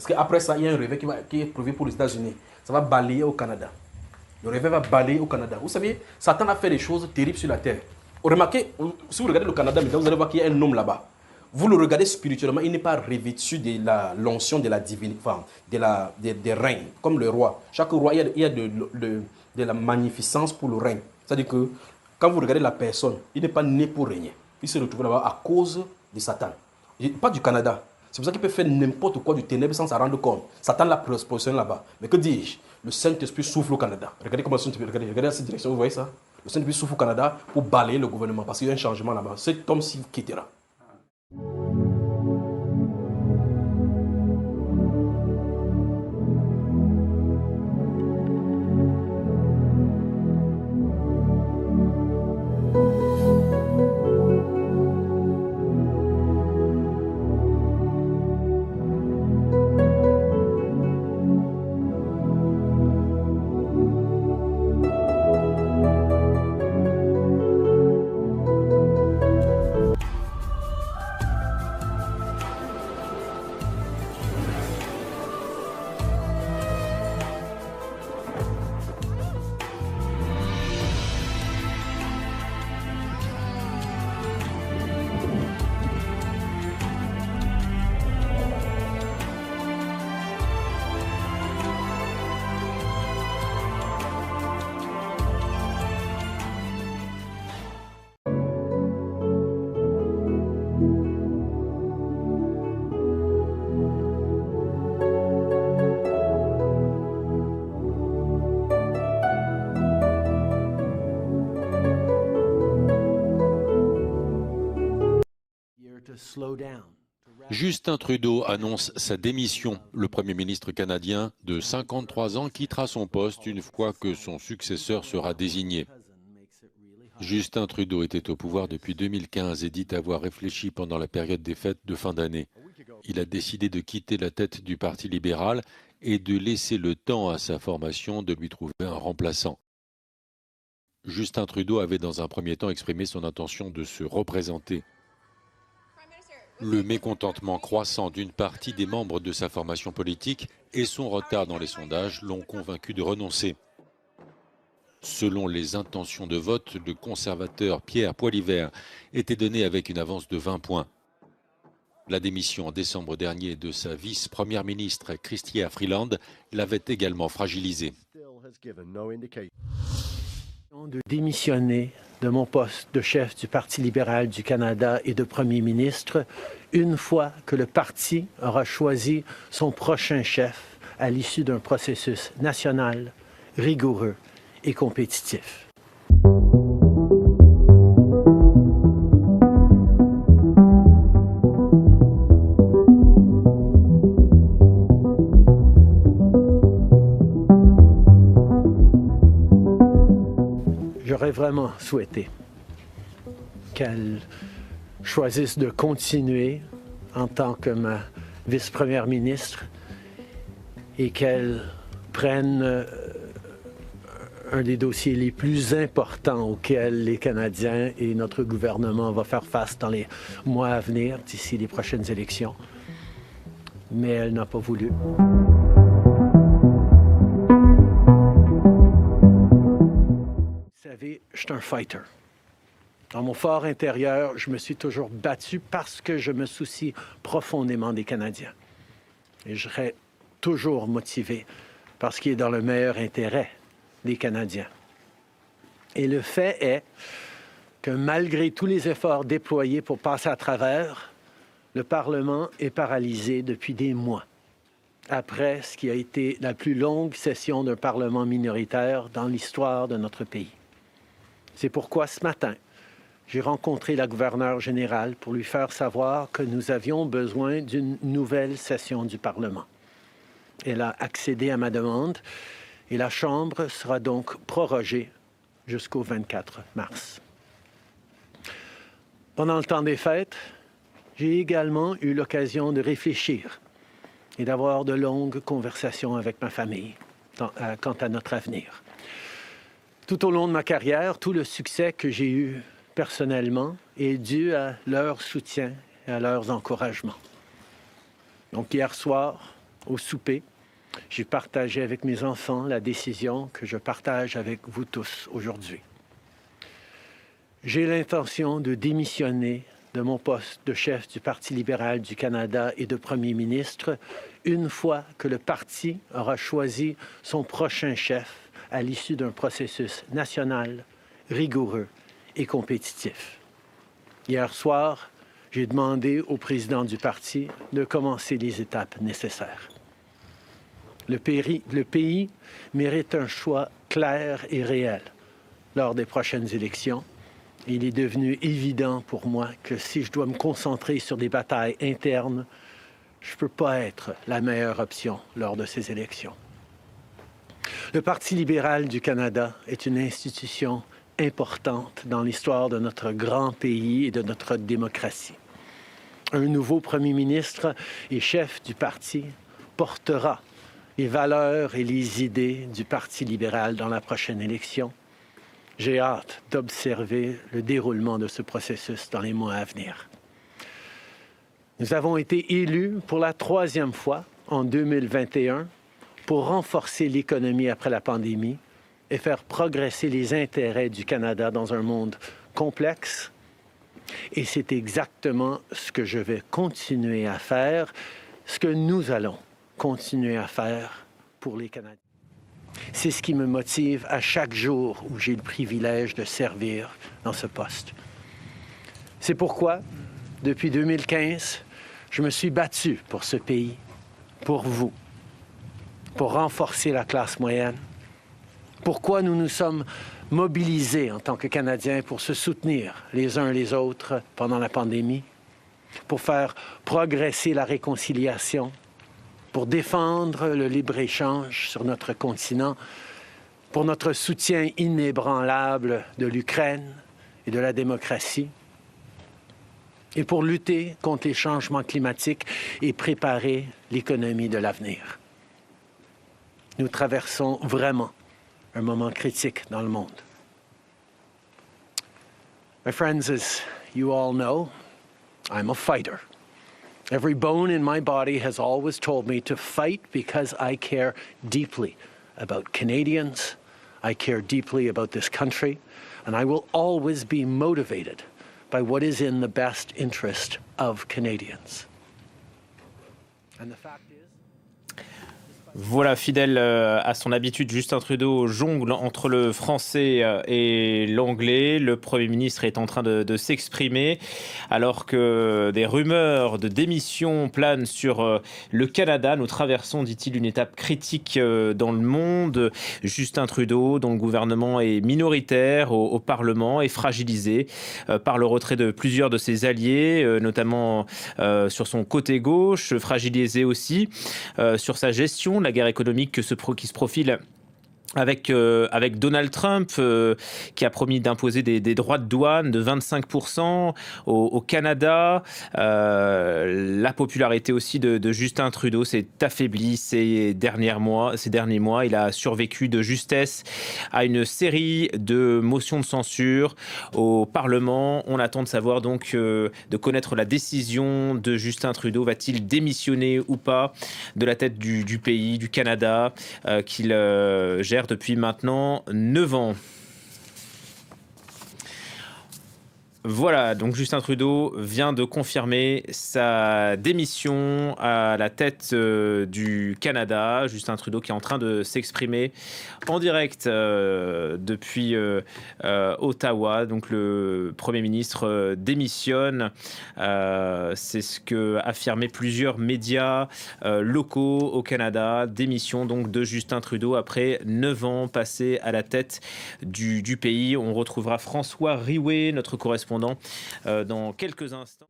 Parce qu'après ça, il y a un réveil qui est prévu pour les États-Unis. Ça va balayer au Canada. Le réveil va balayer au Canada. Vous savez, Satan a fait des choses terribles sur la terre. Remarquez, si vous regardez le Canada, vous allez voir qu'il y a un homme là-bas. Vous le regardez spirituellement, il n'est pas revêtu de l'onction de la divinité, enfin, des règnes, comme le roi. Chaque roi, il y a de la magnificence pour le règne. C'est-à-dire que quand vous regardez la personne, il n'est pas né pour régner. Il se retrouve là-bas à cause de Satan. Pas du Canada. C'est pour ça qu'il peut faire n'importe quoi du ténèbre sans s'en rendre compte. Satan l'a positionné là-bas. Mais que dis-je? Le Saint-Esprit souffle au Canada. Regardez comment le Saint-Esprit, regardez cette direction, vous voyez ça? Le Saint-Esprit souffle au Canada pour balayer le gouvernement parce qu'il y a un changement là-bas. Cet homme-ci quittera. Justin Trudeau annonce sa démission. Le Premier ministre canadien de 53 ans quittera son poste une fois que son successeur sera désigné. Justin Trudeau était au pouvoir depuis 2015 et dit avoir réfléchi pendant la période des fêtes de fin d'année. Il a décidé de quitter la tête du Parti libéral et de laisser le temps à sa formation de lui trouver un remplaçant. Justin Trudeau avait dans un premier temps exprimé son intention de se représenter. Le mécontentement croissant d'une partie des membres de sa formation politique et son retard dans les sondages l'ont convaincu de renoncer. Selon les intentions de vote, le conservateur Pierre Poilievre était donné avec une avance de 20 points. La démission en décembre dernier de sa vice-première ministre Chrystia Freeland l'avait également fragilisé. De démissionner de mon poste de chef du Parti libéral du Canada et de Premier ministre une fois que le parti aura choisi son prochain chef à l'issue d'un processus national, rigoureux et compétitif. J'aurais vraiment souhaité qu'elle choisisse de continuer en tant que ma vice-première ministre et qu'elle prenne un des dossiers les plus importants auxquels les Canadiens et notre gouvernement vont faire face dans les mois à venir, d'ici les prochaines élections. Mais elle n'a pas voulu. Vous savez, je suis un fighter. Dans mon fort intérieur, je me suis toujours battu parce que je me soucie profondément des Canadiens. Et je serai toujours motivé par ce qui est dans le meilleur intérêt des Canadiens. Et le fait est que malgré tous les efforts déployés pour passer à travers, le Parlement est paralysé depuis des mois, après ce qui a été la plus longue session d'un Parlement minoritaire dans l'histoire de notre pays. C'est pourquoi ce matin, j'ai rencontré la gouverneure générale pour lui faire savoir que nous avions besoin d'une nouvelle session du Parlement. Elle a accédé à ma demande et la Chambre sera donc prorogée jusqu'au 24 mars. Pendant le temps des fêtes, j'ai également eu l'occasion de réfléchir et d'avoir de longues conversations avec ma famille quant à notre avenir. Tout au long de ma carrière, tout le succès que j'ai eu personnellement est dû à leur soutien et à leurs encouragements. Donc hier soir, au souper, j'ai partagé avec mes enfants la décision que je partage avec vous tous aujourd'hui. J'ai l'intention de démissionner de mon poste de chef du Parti libéral du Canada et de premier ministre une fois que le parti aura choisi son prochain chef à l'issue d'un processus national, rigoureux et compétitif. Hier soir, j'ai demandé au président du parti de commencer les étapes nécessaires. Le pays mérite un choix clair et réel lors des prochaines élections. Il est devenu évident pour moi que si je dois me concentrer sur des batailles internes, je ne peux pas être la meilleure option lors de ces élections. Le Parti libéral du Canada est une institution importante dans l'histoire de notre grand pays et de notre démocratie. Un nouveau premier ministre et chef du parti portera les valeurs et les idées du Parti libéral dans la prochaine élection. J'ai hâte d'observer le déroulement de ce processus dans les mois à venir. Nous avons été élus pour la 3e fois en 2021 pour renforcer l'économie après la pandémie et faire progresser les intérêts du Canada dans un monde complexe. Et c'est exactement ce que je vais continuer à faire, ce que nous allons continuer à faire pour les Canadiens. C'est ce qui me motive à chaque jour où j'ai le privilège de servir dans ce poste. C'est pourquoi, depuis 2015, je me suis battu pour ce pays, pour vous, pour renforcer la classe moyenne. Pourquoi nous nous sommes mobilisés en tant que Canadiens pour se soutenir les uns les autres pendant la pandémie, pour faire progresser la réconciliation, pour défendre le libre-échange sur notre continent, pour notre soutien inébranlable de l'Ukraine et de la démocratie, et pour lutter contre les changements climatiques et préparer l'économie de l'avenir. Nous traversons vraiment un moment critique dans le monde. My friends, as you all know, I'm a fighter. Every bone in my body has always told me to fight because I care deeply about Canadians, I care deeply about this country, and I will always be motivated by what is in the best interest of Canadians. And the fact is, Voilà, fidèle à son habitude, Justin Trudeau jongle entre le français et l'anglais. Le Premier ministre est en train de s'exprimer alors que des rumeurs de démission planent sur le Canada. Nous traversons, dit-il, une étape critique dans le monde. Justin Trudeau, dont le gouvernement est minoritaire au Parlement, est fragilisé par le retrait de plusieurs de ses alliés, notamment sur son côté gauche, fragilisé aussi sur sa gestion, la guerre économique qui se profile avec Donald Trump qui a promis d'imposer des droits de douane de 25% au Canada. La popularité aussi de Justin Trudeau s'est affaiblie ces derniers mois. Il a survécu de justesse à une série de motions de censure au Parlement. On attend de savoir donc de connaître la décision de Justin Trudeau. Va-t-il démissionner ou pas de la tête du pays, du Canada, qu'il gère depuis maintenant 9 ans. Voilà, donc Justin Trudeau vient de confirmer sa démission à la tête du Canada. Justin Trudeau qui est en train de s'exprimer en direct depuis Ottawa. Donc le Premier ministre démissionne. C'est ce que affirmaient plusieurs médias locaux au Canada. Démission donc de Justin Trudeau après 9 ans passés à la tête du pays. On retrouvera François Riouet, notre correspondant, dans quelques instants.